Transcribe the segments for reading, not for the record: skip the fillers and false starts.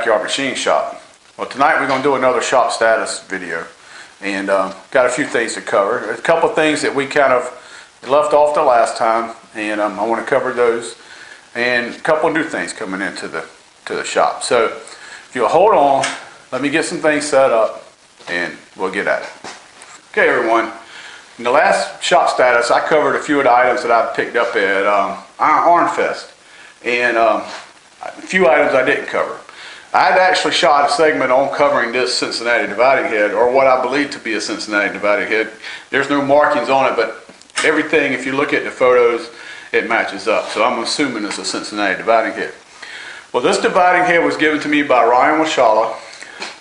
backyard machine shop. Well, tonight we're going to do another shop status video, and got a few things to cover. There's a couple of things that we kind of left off the last time, and I want to cover those, and a couple of new things coming into the shop. So if you'll hold on, let me get some things set up, and we'll get at it. Okay, everyone. In the last shop status, I covered a few of the items that I picked up at Arnfest, and a few items I didn't cover. I had actually shot a segment on covering this Cincinnati dividing head, or what I believe to be a Cincinnati dividing head. There's no markings on it, but everything, if you look at the photos, it matches up. So I'm assuming it's a Cincinnati dividing head. Well, this dividing head was given to me by Ryan Washala,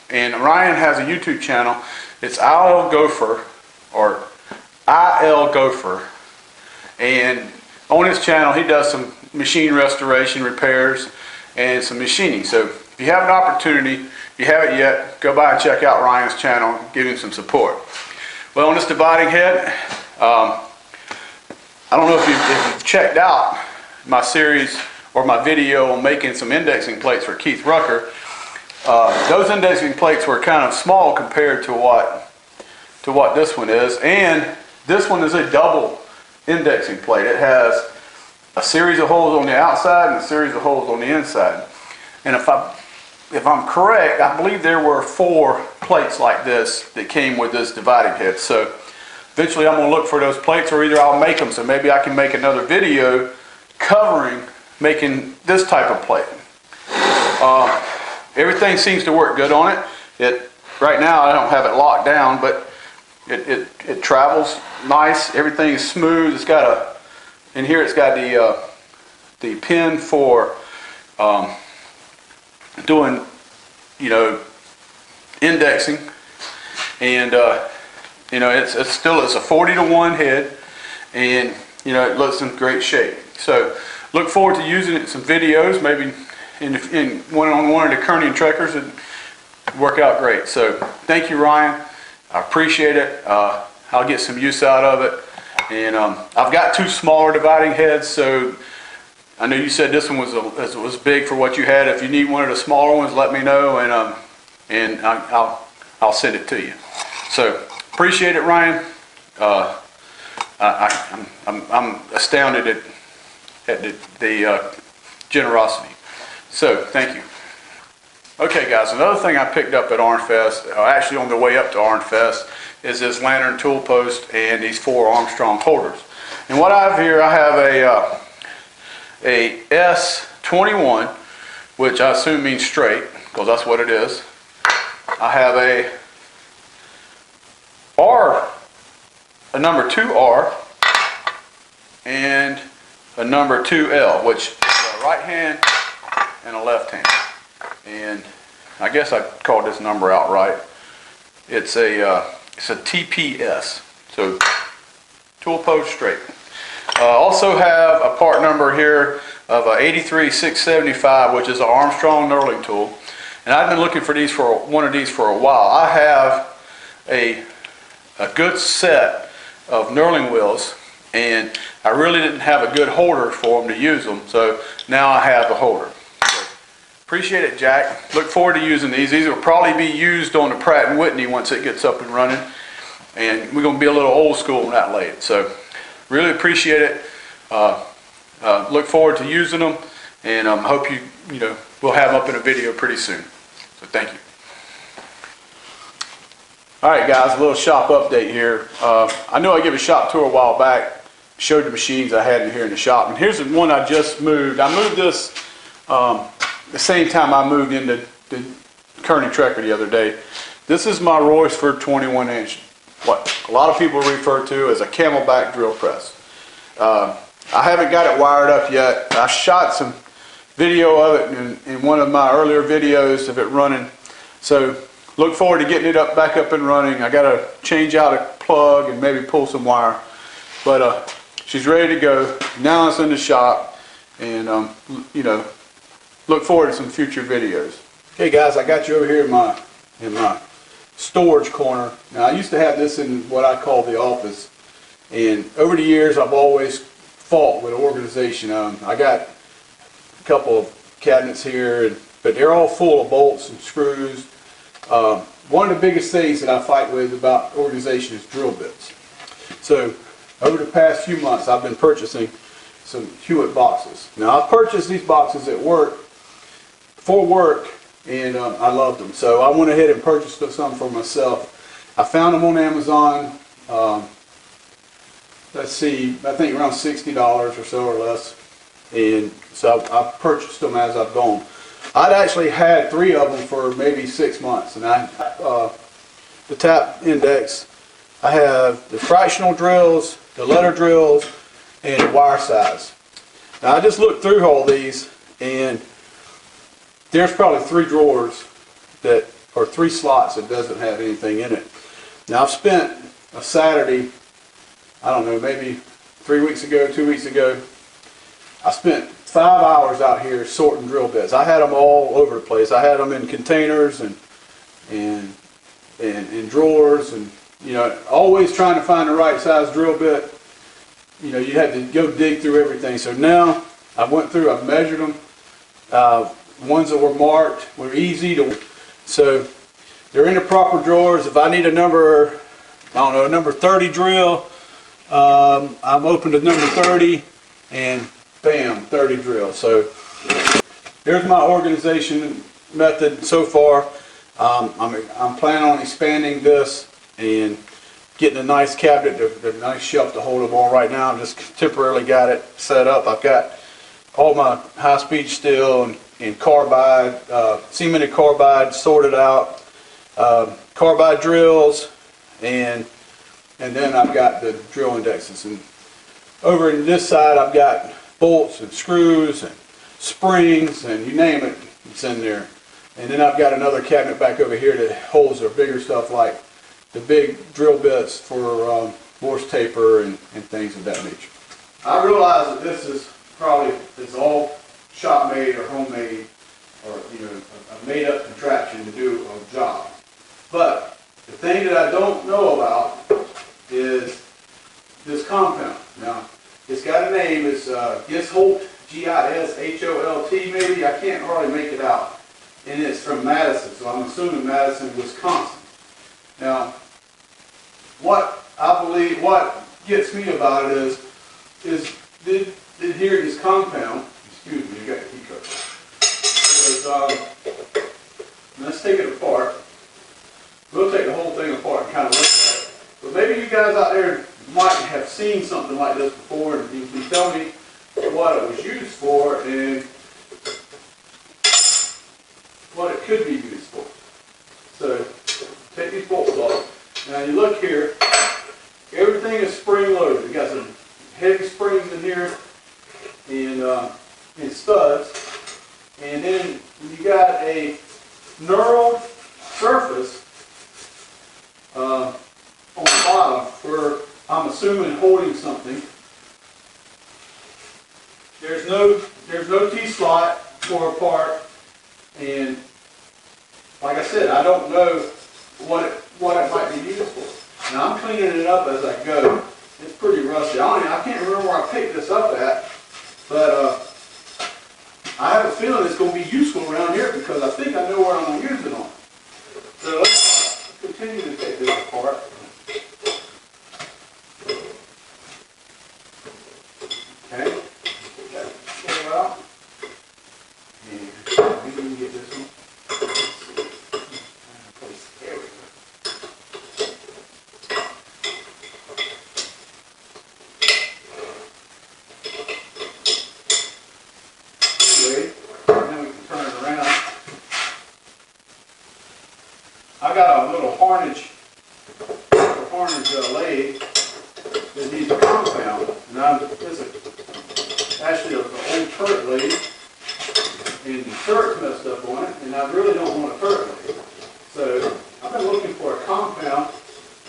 and Ryan has a YouTube channel. It's IL Gopher, or IL Gopher, and on his channel he does some machine restoration, repairs, and some machining. So if you have an opportunity, if you haven't yet, go by and check out Ryan's channel, give him some support. Well, on this dividing head, I don't know if you've checked out my series or my video on making some indexing plates for Keith Rucker. Those indexing plates were kind of small compared to what this one is, and this one is a double indexing plate. It has a series of holes on the outside and a series of holes on the inside. And if I'm correct, I believe there were 4 plates like this that came with this dividing head. So eventually I'm going to look for those plates, or either I'll make them. So maybe I can make another video covering making this type of plate. Everything seems to work good on it. Right now I don't have it locked down, but it travels nice. Everything is smooth. It's got in here it's got the pin for doing, indexing, and it's a 40-to-1 head, and it looks in great shape. So look forward to using it in some videos, maybe in one of the Kearney and Trekkers. It work out great. So thank you, Ryan. I appreciate it. I'll get some use out of it. And I've got 2 smaller dividing heads, so I know you said this one was big for what you had. If you need one of the smaller ones, let me know, and I'll send it to you. So appreciate it, Ryan. I'm astounded at the generosity. So thank you. Okay, guys, another thing I picked up at Arnfest, actually on the way up to Arnfest, is this lantern tool post and these 4 Armstrong holders. And what I have here, I have a S21, which I assume means straight, because that's what it is. I have a number 2R, and a number 2L, which is a right hand and a left hand. And I guess I called this number out right. It's a TPS, so tool post straight. Also have a part number here of a 83675, which is an Armstrong knurling tool. And I've been looking for one of these for a while. I have a good set of knurling wheels, and I really didn't have a good holder for them to use them, so now I have a holder. Appreciate it, Jack. Look forward to using these. These will probably be used on the Pratt & Whitney once it gets up and running. And we're going to be a little old school on that late. So really appreciate it. Look forward to using them. And hope we'll have them up in a video pretty soon. So thank you. Alright, guys, a little shop update here. I know I gave a shop tour a while back. Showed the machines I had in here in the shop. And here's the one I just moved. I moved this the same time I moved into the Kearney Trekker the other day. This is my Royceford 21-inch, what a lot of people refer to as a camelback drill press. I haven't got it wired up yet. I shot some video of it in one of my earlier videos of it running. So look forward to getting it back up and running. I got to change out a plug and maybe pull some wire. But she's ready to go. Now it's in the shop, and look forward to some future videos. Okay, guys, I got you over here in my storage corner. Now, I used to have this in what I call the office, and over the years I've always fought with organization. I got a couple of cabinets here, and but they're all full of bolts and screws. One of the biggest things that I fight with about organization is drill bits. So over the past few months, I've been purchasing some Hewitt boxes. Now, I purchased these boxes at work, for work, and I loved them. So I went ahead and purchased some for myself. I found them on Amazon. Let's see, I think around $60 or so or less. And so I purchased them as I've gone. I'd actually had 3 of them for maybe 6 months. And the tap index, I have the fractional drills, the letter drills, and the wire size. Now I just looked through all these, and there's probably 3 drawers that, or 3 slots that doesn't have anything in it. Now I've spent a Saturday, I don't know, maybe 3 weeks ago, 2 weeks ago, I spent 5 hours out here sorting drill bits. I had them all over the place. I had them in containers and drawers, and you know, always trying to find the right size drill bit. You know, you had to go dig through everything. So now I went through, I've measured them. Ones that were marked were easy to, so they're in the proper drawers. If I need a number, I don't know, a number 30 drill, I'm open to number 30, and bam, 30 drill. So there's my organization method so far. I'm planning on expanding this and getting a nice cabinet, a nice shelf to hold them on. Right now I've just temporarily got it set up. I've got all my high-speed steel and carbide, cemented carbide sorted out, carbide drills, and then I've got the drill indexes. And over in this side I've got bolts and screws and springs and you name it, it's in there. And then I've got another cabinet back over here that holds the bigger stuff, like the big drill bits for Morse taper and things of that nature. I realize that this is probably, it's all shop made or homemade, or you know, a made up contraption to do a job. But the thing that I don't know about is this compound. Now, it's got a name, it's Gisholt, G-I-S-H-O-L-T maybe, I can't hardly make it out. And it's from Madison, so I'm assuming Madison, Wisconsin. Now, what I believe, what gets me about it is here in this compound, excuse me, you got the key code. Let's take it apart. We'll take the whole thing apart and kind of look at it. But maybe you guys out there might have seen something like this before, and you can tell me what it was used for and what it could be used for. So, take these bolts off. Now you look here, everything is spring loaded. We got some heavy springs in here and studs. And then you got a knurled surface on the bottom where I'm assuming holding something. There's no T-slot for a part, and like I said, I don't know what it might be used for. Now I'm cleaning it up as I go. It's pretty rusty. I can't remember where I picked this up at, but I have a feeling it's going to be useful around here because I think I know where I'm going to use it on. So let's continue to take this apart. Okay, put that screw out. And maybe we can get this one. There we go. Anyway, now we can turn it around. I got a little harnage lathe that needs a compound. Now this is actually an old turret lathe, and the turret's messed up on it, and I really don't want a turret lathe. So I've been looking for a compound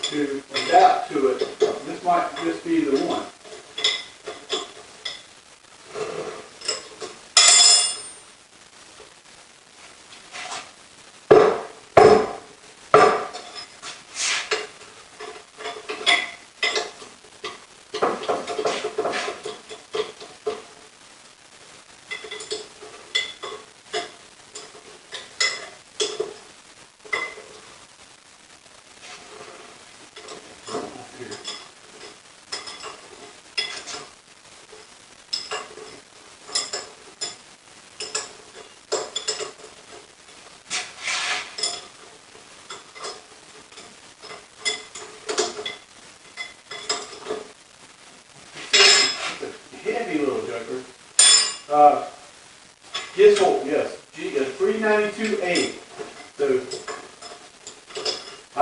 to adapt to it. This might just be the one.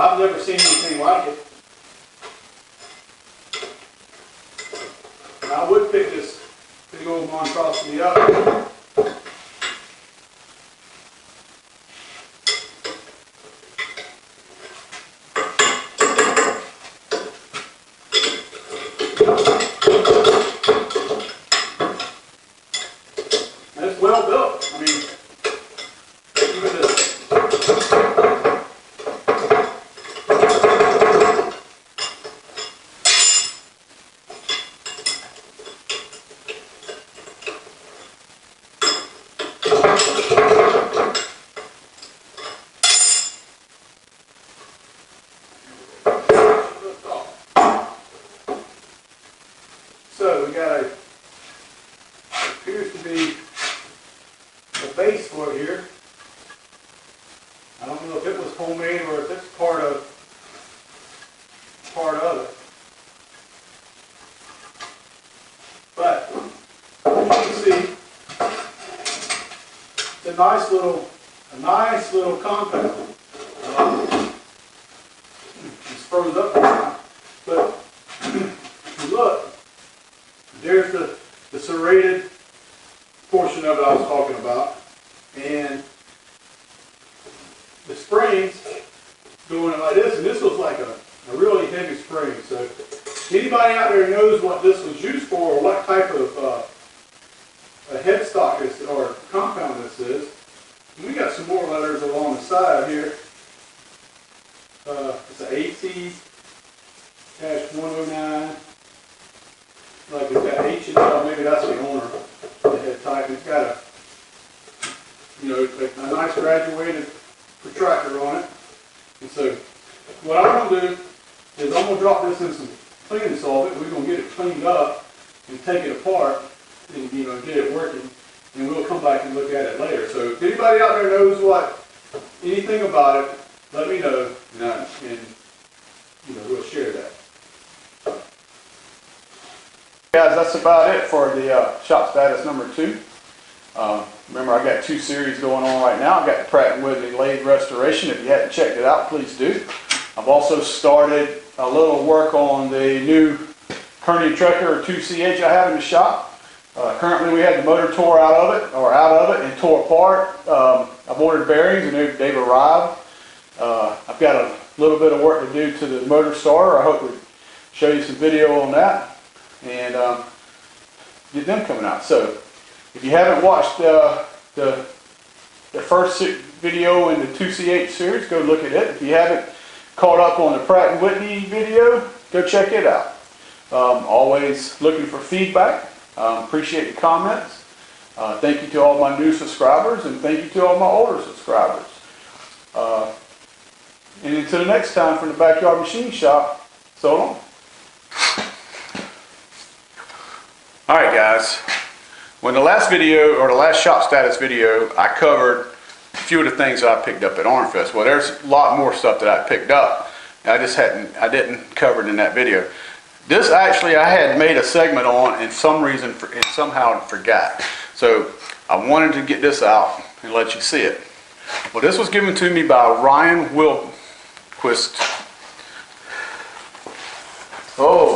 I've never seen anything like it. I would pick this big old monstrosity up. And it's well built. I mean, even this. So we got a, appears to be a base for it here. I don't know if it was homemade or if it's part of it. But you can see it's a nice little compound. It's froze up now, but if you look, there's the serrated portion of it I was talking about, and the springs going like this, and this was like a really heavy spring. So anybody out there knows what this was used for, or what type of a headstock this or compound this is. And we got some more letters along the side here. It's an AT-109. Like it's got H and L, maybe that's the owner that had type. It's got a nice graduated protractor on it. And so what I'm going to do is I'm going to drop this in some cleaning solvent. We're going to get it cleaned up and take it apart and get it working. And we'll come back and look at it later. So if anybody out there knows anything about it, let me know, and we'll share that. Guys, that's about it for the shop status number 2. Remember, I got 2 series going on right now. I got the Pratt & Whitney lathe restoration. If you hadn't checked it out, please do. I've also started a little work on the new hernia Trekker 2CH I have in the shop. Currently, we had the motor tore out of it, and tore apart. I've ordered bearings, and they've arrived. I've got a little bit of work to do to the motor starter. I hope to show you some video on that and get them coming out. So if you haven't watched the first video in the 2CH series, go look at it. If you haven't caught up on the Pratt & Whitney video, go check it out. Always looking for feedback. Appreciate the comments. Thank you to all my new subscribers, and thank you to all my older subscribers. And until next time from the Backyard Machine Shop, so long. Alright guys, when the last video, or the last shop status video, I covered a few of the things that I picked up at Arnfest. Well, there's a lot more stuff that I picked up. I didn't cover it in that video. This actually I had made a segment on, and somehow forgot. So I wanted to get this out and let you see it. Well, this was given to me by Ryan Wilquist. Oh.